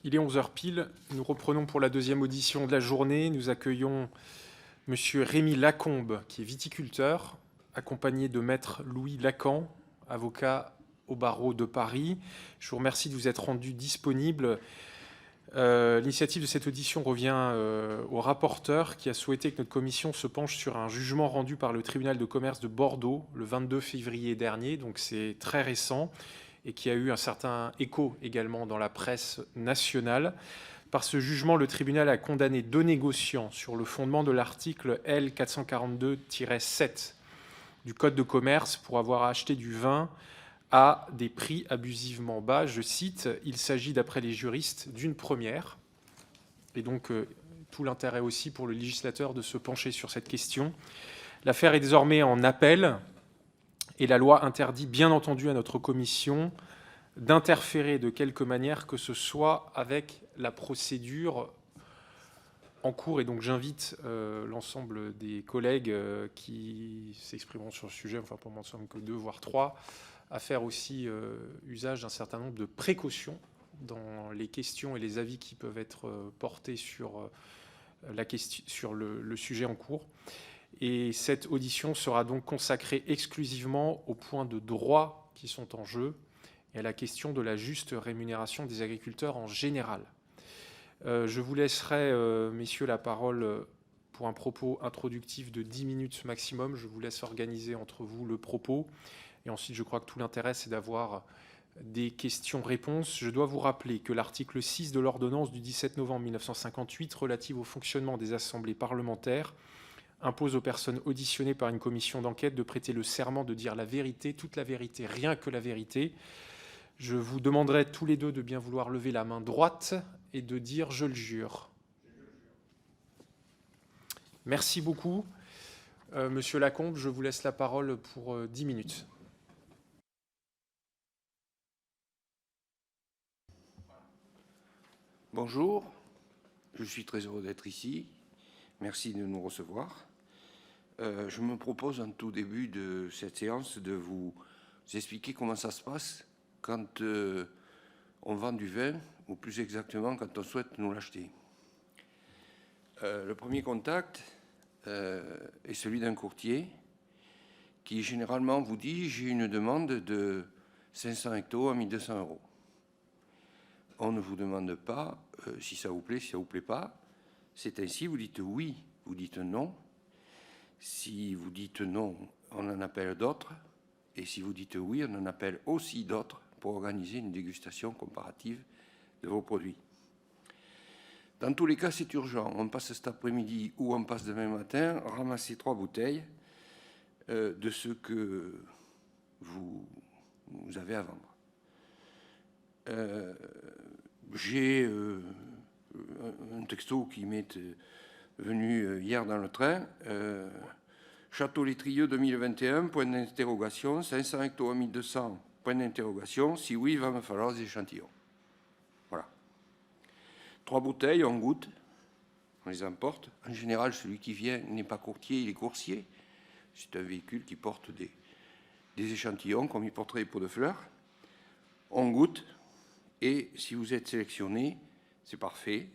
Il est 11 heures pile. Nous reprenons pour la deuxième audition de la journée. Nous accueillons Monsieur Rémi Lacombe, qui est viticulteur, accompagné de Maître Louis Lacan, avocat au barreau de Paris. Je vous remercie de vous être rendu disponible. L'initiative de cette audition revient au rapporteur qui a souhaité que notre commission se penche sur un jugement rendu par le tribunal de commerce de Bordeaux le 22 février dernier, donc c'est très récent, et qui a eu un certain écho également dans la presse nationale. Par ce jugement, le tribunal a condamné 2 négociants sur le fondement de l'article L 442-7 du Code de commerce pour avoir acheté du vin à des prix abusivement bas. Je cite, « Il s'agit, d'après les juristes, d'une première ». Et donc, tout l'intérêt aussi pour le législateur de se pencher sur cette question. L'affaire est désormais en appel et la loi interdit bien entendu à notre commission d'interférer de quelque manière que ce soit avec la procédure en cours. Et donc, j'invite l'ensemble des collègues qui s'exprimeront sur le sujet, enfin pour moi, il ne semble que 2, voire 3, à faire aussi usage d'un certain nombre de précautions dans les questions et les avis qui peuvent être portés sur, sur le sujet en cours. Et cette audition sera donc consacrée exclusivement aux points de droit qui sont en jeu et à la question de la juste rémunération des agriculteurs en général. Je vous laisserai, messieurs, la parole pour un propos introductif de 10 minutes maximum. Je vous laisse organiser entre vous le propos. Et ensuite, je crois que tout l'intérêt, c'est d'avoir des questions-réponses. Je dois vous rappeler que l'article 6 de l'ordonnance du 17 novembre 1958 relative au fonctionnement des assemblées parlementaires impose aux personnes auditionnées par une commission d'enquête de prêter le serment de dire la vérité, toute la vérité, rien que la vérité. Je vous demanderai tous les deux de bien vouloir lever la main droite et de dire « je le jure ». Merci beaucoup. Monsieur Lacombe, je vous laisse la parole pour 10 minutes. Bonjour, je suis très heureux d'être ici. Merci de nous recevoir. Je me propose en tout début de cette séance de vous expliquer comment ça se passe quand on vend du vin, ou plus exactement quand on souhaite nous l'acheter. Le premier contact est celui d'un courtier qui généralement vous dit « j'ai une demande de 500 hectos à 1200 €. On ne vous demande pas si ça vous plaît, si ça ne vous plaît pas. C'est ainsi, vous dites oui, vous dites non. Si vous dites non, on en appelle d'autres. Et si vous dites oui, on en appelle aussi d'autres pour organiser une dégustation comparative de vos produits. Dans tous les cas, c'est urgent. On passe cet après-midi ou on passe demain matin, ramasser 3 bouteilles de ce que vous avez à vendre. J'ai un texto qui m'est venu hier dans le train. Château Létrieux 2021, point d'interrogation, 500 hectos à 1200, point d'interrogation. Si oui, il va me falloir des échantillons. Voilà. 3 bouteilles, on goûte, on les emporte. En général, celui qui vient n'est pas courtier, il est coursier. C'est un véhicule qui porte des échantillons, comme il porterait des pots de fleurs. On goûte. Et si vous êtes sélectionné, c'est parfait.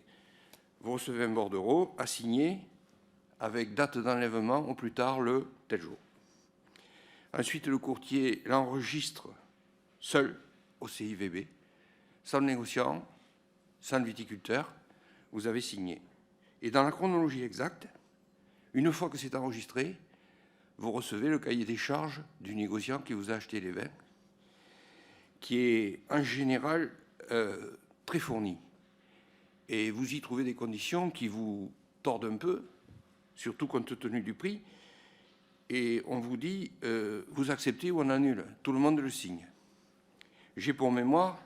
Vous recevez un bordereau à signer avec date d'enlèvement au plus tard le tel jour. Ensuite, le courtier l'enregistre seul au CIVB, sans le négociant, sans le viticulteur. Vous avez signé. Et dans la chronologie exacte, une fois que c'est enregistré, vous recevez le cahier des charges du négociant qui vous a acheté les vins, qui est en général très fourni. Et vous y trouvez des conditions qui vous tordent un peu, surtout compte tenu du prix. Et on vous dit, vous acceptez ou on annule. Tout le monde le signe. J'ai pour mémoire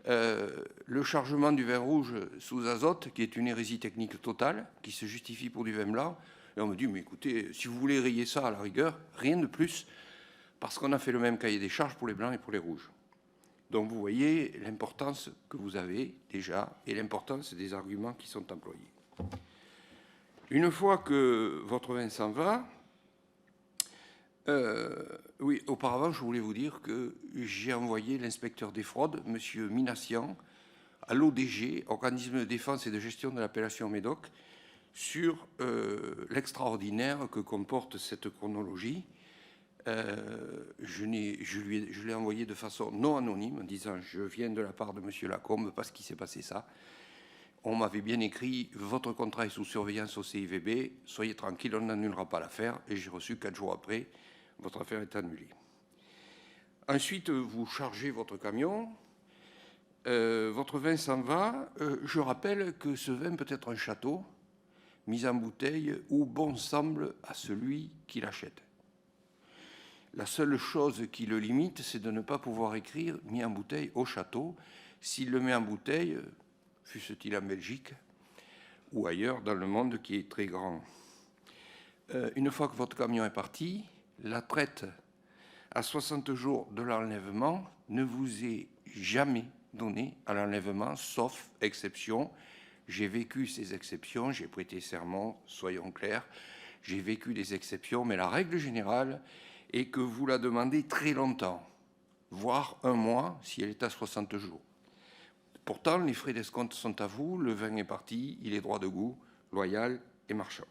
le chargement du vin rouge sous azote, qui est une hérésie technique totale, qui se justifie pour du vin blanc. Et on me dit, mais écoutez, si vous voulez rayer ça à la rigueur, rien de plus, parce qu'on a fait le même cahier des charges pour les blancs et pour les rouges. Donc vous voyez l'importance que vous avez déjà et l'importance des arguments qui sont employés. Une fois que votre vin s'en va, oui, auparavant, je voulais vous dire que j'ai envoyé l'inspecteur des fraudes, M. Minassian, à l'ODG, Organisme de défense et de gestion de l'appellation Médoc, sur l'extraordinaire que comporte cette chronologie. Je l'ai envoyé de façon non anonyme, en disant « Je viens de la part de M. Lacombe parce qu'il s'est passé ça ». On m'avait bien écrit « Votre contrat est sous surveillance au CIVB, soyez tranquille, on n'annulera pas l'affaire ». Et j'ai reçu 4 jours après, votre affaire est annulée. Ensuite, vous chargez votre camion, votre vin s'en va. Je rappelle que ce vin peut être un château, mis en bouteille, où bon semble à celui qui l'achète. La seule chose qui le limite, c'est de ne pas pouvoir écrire « mis en bouteille au château ». S'il le met en bouteille, fût-ce-t-il en Belgique ou ailleurs dans le monde qui est très grand. Une fois que votre camion est parti, la traite à 60 jours de l'enlèvement ne vous est jamais donnée à l'enlèvement, sauf exception. J'ai vécu ces exceptions, j'ai prêté serment, soyons clairs, j'ai vécu des exceptions, mais la règle générale est que vous la demandez très longtemps, voire un mois si elle est à 60 jours. Pourtant, les frais d'escompte sont à vous, le vin est parti, il est droit de goût, loyal et marchand.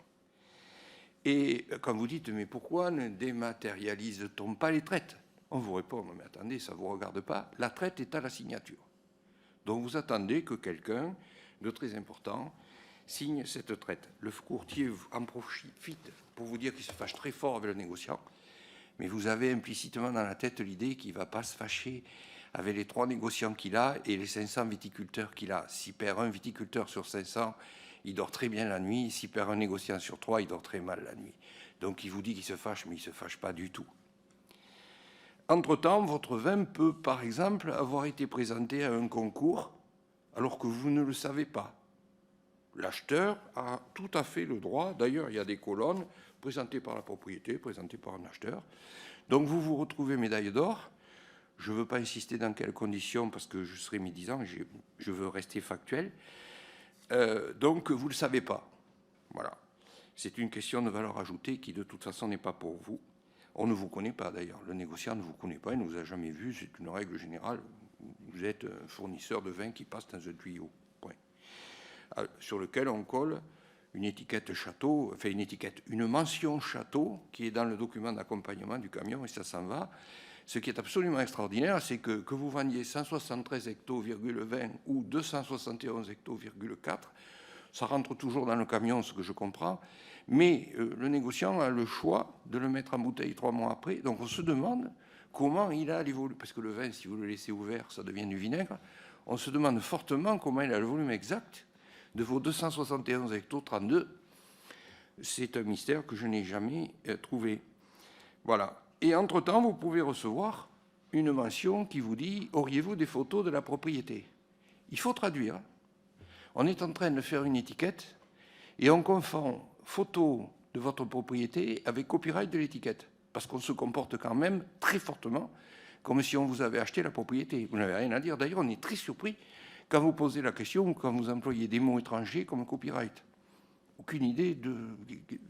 Et quand vous dites « mais pourquoi ne dématérialise-t-on pas les traites ?» On vous répond « mais attendez, ça ne vous regarde pas, la traite est à la signature. » Donc vous attendez que quelqu'un de très important signe cette traite. Le courtier en profite pour vous dire qu'il se fâche très fort avec le négociant, mais vous avez implicitement dans la tête l'idée qu'il ne va pas se fâcher avec les 3 négociants qu'il a et les 500 viticulteurs qu'il a. S'il perd un viticulteur sur 500, il dort très bien la nuit. S'il perd un négociant sur 3, il dort très mal la nuit. Donc il vous dit qu'il se fâche, mais il ne se fâche pas du tout. Entre-temps, votre vin peut, par exemple, avoir été présenté à un concours alors que vous ne le savez pas. L'acheteur a tout à fait le droit, d'ailleurs il y a des colonnes présentées par la propriété, présentées par un acheteur. Donc vous vous retrouvez médaille d'or. Je ne veux pas insister dans quelles conditions parce que je serai médisant, je veux rester factuel. Donc vous ne le savez pas. Voilà. C'est une question de valeur ajoutée qui de toute façon n'est pas pour vous. On ne vous connaît pas d'ailleurs. Le négociant ne vous connaît pas, il ne vous a jamais vu. C'est une règle générale. Vous êtes un fournisseur de vin qui passe dans un tuyau. Point. Sur lequel on colle une étiquette château, enfin une mention château qui est dans le document d'accompagnement du camion et ça s'en va. Ce qui est absolument extraordinaire, c'est que vous vendiez 173 hecto,20 ou 271 hecto,4, ça rentre toujours dans le camion, ce que je comprends, mais le négociant a le choix de le mettre en bouteille 3 mois après. Donc on se demande comment il a les volumes, parce que le vin, si vous le laissez ouvert, ça devient du vinaigre. On se demande fortement comment il a le volume exact de vos 271 hecto,32. C'est un mystère que je n'ai jamais trouvé. Voilà. Et entre-temps, vous pouvez recevoir une mention qui vous dit « Auriez-vous des photos de la propriété ?» Il faut traduire. On est en train de faire une étiquette et on confond photo de votre propriété avec copyright de l'étiquette. Parce qu'on se comporte quand même très fortement comme si on vous avait acheté la propriété. Vous n'avez rien à dire. D'ailleurs, on est très surpris quand vous posez la question ou quand vous employez des mots étrangers comme copyright. Aucune idée de...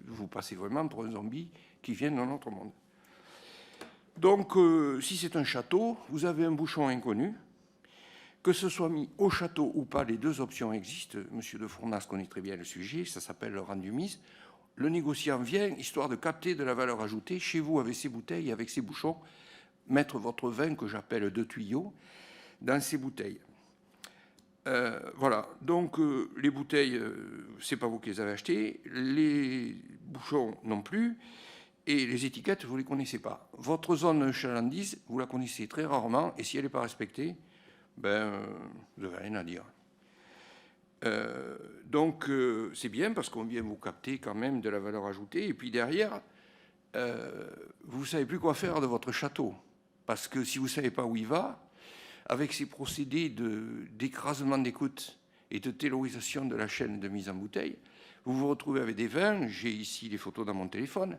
Vous passez vraiment pour un zombie qui vient dans notre monde. Donc, si c'est un château, vous avez un bouchon inconnu. Que ce soit mis au château ou pas, les 2 options existent. Monsieur de Fournas connaît très bien le sujet, ça s'appelle le rendu mise. Le négociant vient, histoire de capter de la valeur ajoutée, chez vous avec ses bouteilles, avec ses bouchons, mettre votre vin, que j'appelle 2 tuyaux, dans ces bouteilles. Voilà, donc les bouteilles, c'est pas vous qui les avez achetées, les bouchons non plus, et les étiquettes, vous ne les connaissez pas. Votre zone chalandise, vous la connaissez très rarement, et si elle n'est pas respectée, ben, vous n'avez rien à dire. Donc, c'est bien parce qu'on vient vous capter quand même de la valeur ajoutée, et puis derrière, vous ne savez plus quoi faire de votre château, parce que si vous ne savez pas où il va, avec ces procédés d'écrasement d'écoute et de taylorisation de la chaîne de mise en bouteille, vous vous retrouvez avec des vins, j'ai ici les photos dans mon téléphone,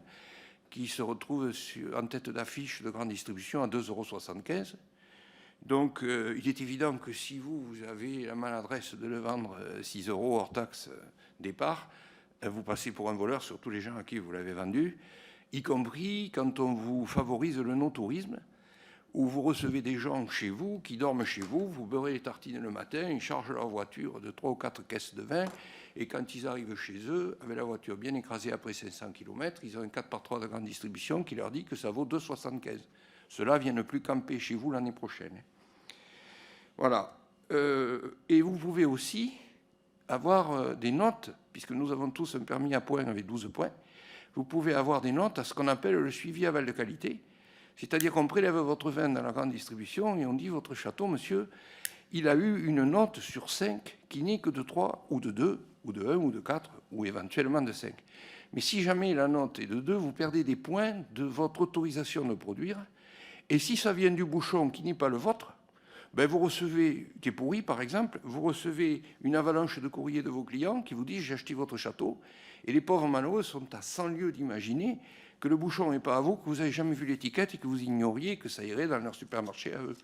qui se retrouvent en tête d'affiche de grande distribution à 2,75 €. Donc, il est évident que si vous avez la maladresse de le vendre 6 € hors taxe départ, vous passez pour un voleur sur tous les gens à qui vous l'avez vendu, y compris quand on vous favorise le no-tourisme, où vous recevez des gens chez vous, qui dorment chez vous, vous beurrez les tartines le matin, ils chargent leur voiture de 3 ou 4 caisses de vin, et quand ils arrivent chez eux, avec la voiture bien écrasée après 500 km, ils ont un 4x3 de grande distribution qui leur dit que ça vaut 2,75. Ceux-là viennent plus camper chez vous l'année prochaine. Voilà. Et vous pouvez aussi avoir des notes, puisque nous avons tous un permis à points avec 12 points, vous pouvez avoir des notes à ce qu'on appelle le suivi aval de qualité. C'est-à-dire qu'on prélève votre vin dans la grande distribution et on dit, votre château, monsieur, il a eu une note sur 5 qui n'est que de 3 ou de 2, ou de 1 ou de 4, ou éventuellement de 5. Mais si jamais la note est de 2, vous perdez des points de votre autorisation de produire. Et si ça vient du bouchon qui n'est pas le vôtre, ben vous recevez, qui est pourri par exemple, vous recevez une avalanche de courriers de vos clients qui vous disent « j'ai acheté votre château ». Et les pauvres malheureux sont à 100 lieues d'imaginer que le bouchon n'est pas à vous, que vous n'avez jamais vu l'étiquette et que vous ignoriez que ça irait dans leur supermarché à eux.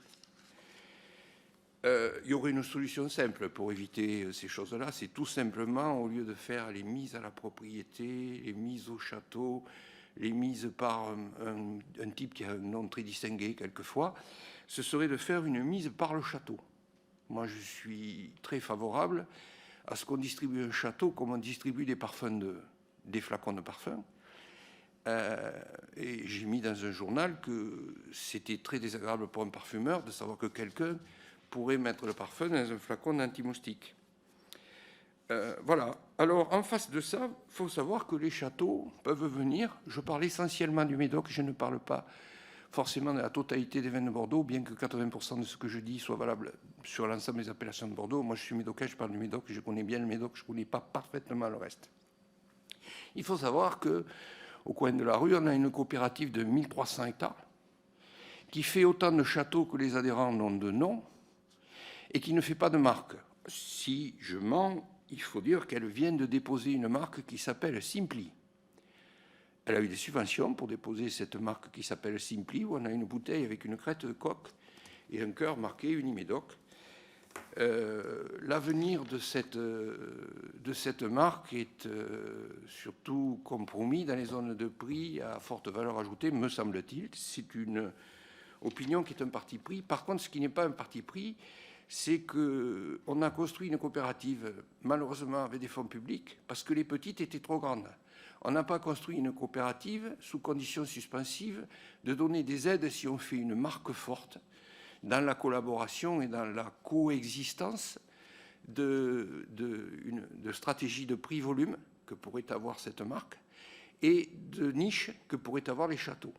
Il y aurait une solution simple pour éviter ces choses-là, c'est tout simplement, au lieu de faire les mises à la propriété, les mises au château, les mises par un type qui a un nom très distingué quelquefois, ce serait de faire une mise par le château. Moi, je suis très favorable à ce qu'on distribue un château comme on distribue des parfums des flacons de parfum. Et j'ai mis dans un journal que c'était très désagréable pour un parfumeur de savoir que quelqu'un pourrait mettre le parfum dans un flacon d'anti-moustique. Voilà. Alors, en face de ça, il faut savoir que les châteaux peuvent venir. Je parle essentiellement du Médoc, je ne parle pas forcément de la totalité des vins de Bordeaux, bien que 80% de ce que je dis soit valable sur l'ensemble des appellations de Bordeaux. Moi, je suis médocain, je parle du Médoc, je connais bien le Médoc, je ne connais pas parfaitement le reste. Il faut savoir qu'au coin de la rue, on a une coopérative de 1300 hectares qui fait autant de châteaux que les adhérents n'ont de nom et qui ne fait pas de marque. Si je mens, il faut dire qu'elle vient de déposer une marque qui s'appelle Simply. Elle a eu des subventions pour déposer cette marque qui s'appelle Simply, où on a une bouteille avec une crête de coq et un cœur marqué Unimédoc. L'avenir de cette marque est surtout compromis dans les zones de prix à forte valeur ajoutée, me semble-t-il. C'est une opinion qui est un parti pris. Par contre, ce qui n'est pas un parti pris, c'est qu'on a construit une coopérative, malheureusement avec des fonds publics, parce que les petites étaient trop grandes. On n'a pas construit une coopérative sous conditions suspensives de donner des aides si on fait une marque forte dans la collaboration et dans la coexistence de stratégies de prix-volume que pourrait avoir cette marque et de niche que pourraient avoir les châteaux.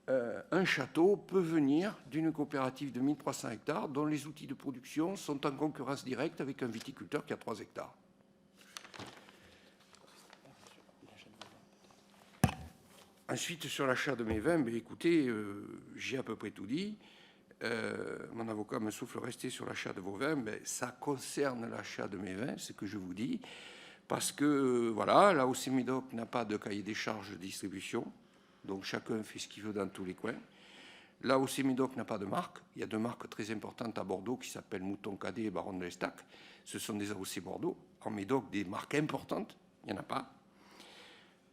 Un château peut venir d'une coopérative de 1300 hectares dont les outils de production sont en concurrence directe avec un viticulteur qui a 3 hectares. Ensuite, sur l'achat de mes vins, ben, écoutez, j'ai à peu près tout dit. Mon avocat me souffle rester sur l'achat de vos vins. Ben, ça concerne l'achat de mes vins, ce que je vous dis, parce que voilà, l'AOC Médoc n'a pas de cahier des charges de distribution, donc chacun fait ce qu'il veut dans tous les coins. L'AOC Médoc n'a pas de marque. Il y a 2 marques très importantes à Bordeaux qui s'appellent Mouton Cadet et Baron de l'Estac. Ce sont des AOC Bordeaux. En Médoc, des marques importantes, il n'y en a pas.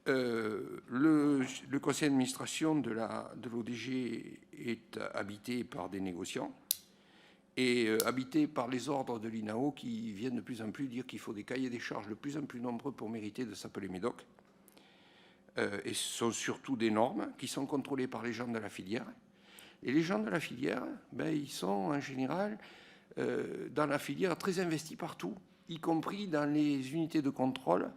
Le conseil d'administration de l'ODG est habité par des négociants et habité par les ordres de l'INAO qui viennent de plus en plus dire qu'il faut des cahiers des charges de plus en plus nombreux pour mériter de s'appeler Médoc. Et ce sont surtout des normes qui sont contrôlées par les gens de la filière. Et les gens de la filière, ben, ils sont en général dans la filière très investis partout, y compris dans les unités de contrôle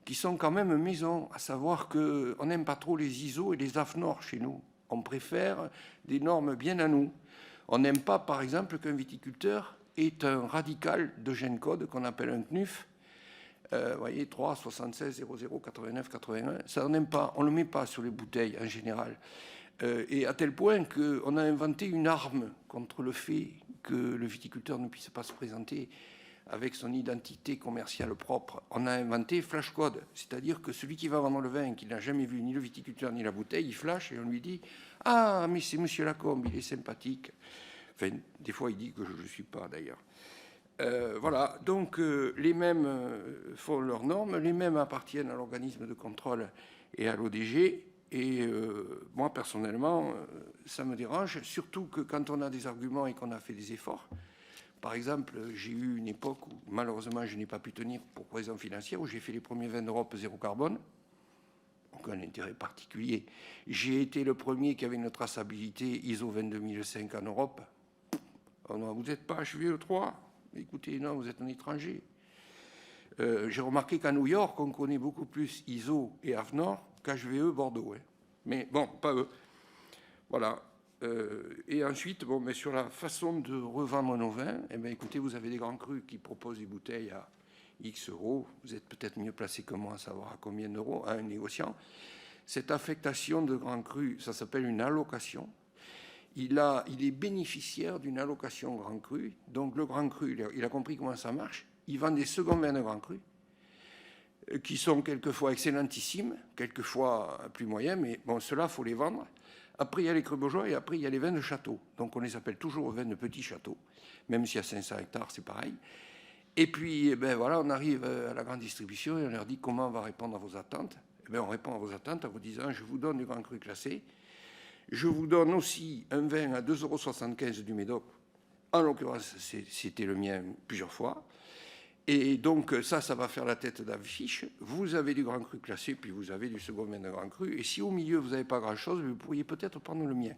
qui sont quand même maison, à savoir qu'on n'aime pas trop les ISO et les AFNOR chez nous. On préfère des normes bien à nous. On n'aime pas, par exemple, qu'un viticulteur ait un radical de gène code qu'on appelle un CNUF. Vous voyez, 3, 76, 00, 89, 81. Ça, on n'aime pas. On ne le met pas sur les bouteilles, en général. Et à tel point qu'on a inventé une arme contre le fait que le viticulteur ne puisse pas se présenter avec son identité commerciale propre. On a inventé flash code, c'est-à-dire que celui qui va vendre le vin, qui n'a jamais vu ni le viticulteur ni la bouteille, il flash et on lui dit « Ah, mais c'est monsieur Lacombe, il est sympathique ». Enfin, des fois, il dit que je ne le suis pas, d'ailleurs. Voilà, donc les mêmes font leurs normes, les mêmes appartiennent à l'organisme de contrôle et à l'ODG, Et moi, personnellement, ça me dérange, surtout que quand on a des arguments et qu'on a fait des efforts. Par exemple, j'ai eu une époque où, malheureusement, je n'ai pas pu tenir pour raisons financières, où j'ai fait les premiers vins d'Europe zéro carbone. Donc, un intérêt particulier. J'ai été le premier qui avait une traçabilité ISO 22005 en Europe. Oh non, vous n'êtes pas HVE3 ? Écoutez, non, vous êtes un étranger. J'ai remarqué qu'à New York, on connaît beaucoup plus ISO et AFNOR qu'HVE Bordeaux. Hein. Mais bon, pas eux. Voilà. Et ensuite, bon, mais sur la façon de revendre nos vins, eh bien, écoutez, vous avez des grands crus qui proposent des bouteilles à X euros. Vous êtes peut-être mieux placé que moi à savoir à combien d'euros à un négociant. Cette affectation de grands crus, ça s'appelle une allocation. Il est bénéficiaire d'une allocation grand cru. Donc le grand cru, il a compris comment ça marche. Il vend des seconds vins de grand cru qui sont quelquefois excellentissimes, quelquefois plus moyens, mais bon, ceux-là, il faut les vendre. Après, il y a les crus bourgeois et après, il y a les vins de château. Donc on les appelle toujours vins de petits châteaux, même s'il y a 500 hectares, c'est pareil. Et puis, eh ben, voilà, on arrive à la grande distribution et on leur dit comment on va répondre à vos attentes. Eh ben, on répond à vos attentes en vous disant, je vous donne du grand cru classé. Je vous donne aussi un vin à 2,75 € du Médoc. En l'occurrence, c'était le mien plusieurs fois. Et donc, ça va faire la tête d'affiche. Vous avez du grand cru classé, puis vous avez du second vin de grand cru. Et si au milieu, vous n'avez pas grand-chose, vous pourriez peut-être prendre le mien.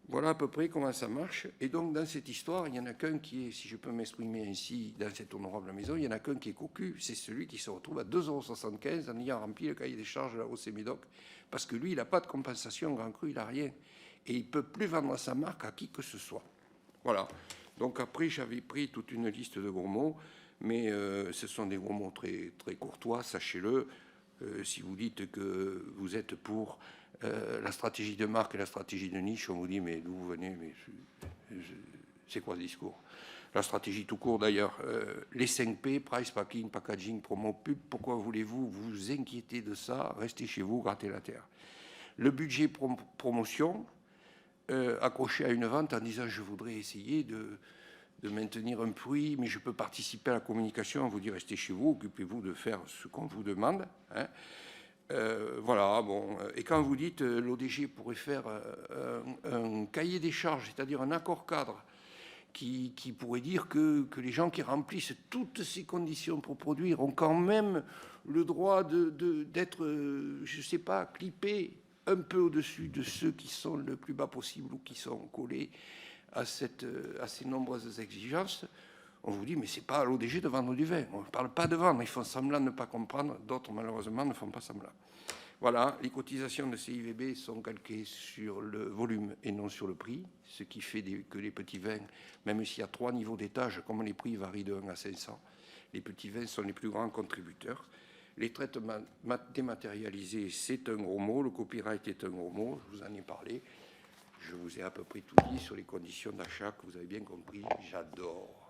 Voilà à peu près comment ça marche. Et donc, dans cette histoire, il n'y en a qu'un qui est, si je peux m'exprimer ainsi, dans cette honorable maison, il n'y en a qu'un qui est cocu. C'est celui qui se retrouve à 2,75 € en ayant rempli le cahier des charges de la OC Médoc. Parce que lui, il n'a pas de compensation grand cru, il n'a rien. Et il ne peut plus vendre sa marque à qui que ce soit. Voilà. Donc après, j'avais pris toute une liste de gros mots, mais ce sont des gros mots très, très courtois, sachez-le. Si vous dites que vous êtes pour la stratégie de marque et la stratégie de niche, on vous dit, mais d'où vous venez, mais c'est quoi ce discours? La stratégie tout court d'ailleurs, les 5 P, price, packing, packaging, promo, pub, pourquoi voulez-vous vous inquiéter de ça? Restez chez vous, grattez la terre. Le budget promotion, accroché à une vente en disant je voudrais essayer de maintenir un prix, mais je peux participer à la communication, on vous dit restez chez vous, occupez-vous de faire ce qu'on vous demande. Hein. Voilà, bon. Et quand vous dites l'ODG pourrait faire un cahier des charges, c'est-à-dire un accord cadre, qui pourrait dire que les gens qui remplissent toutes ces conditions pour produire ont quand même le droit d'être, je ne sais pas, clippés un peu au-dessus de ceux qui sont le plus bas possible ou qui sont collés à ces nombreuses exigences, on vous dit, mais ce n'est pas à l'ODG de vendre du vin. On ne parle pas de vendre, ils font semblant de ne pas comprendre, d'autres malheureusement ne font pas semblant. Voilà, les cotisations de CIVB sont calquées sur le volume et non sur le prix, ce qui fait que les petits vins, même s'il y a 3 niveaux d'étage, comme les prix varient de 1 à 500, les petits vins sont les plus grands contributeurs. Les traitements dématérialisés, c'est un gros mot. Le copyright est un gros mot. Je vous en ai parlé. Je vous ai à peu près tout dit sur les conditions d'achat que vous avez bien compris. J'adore.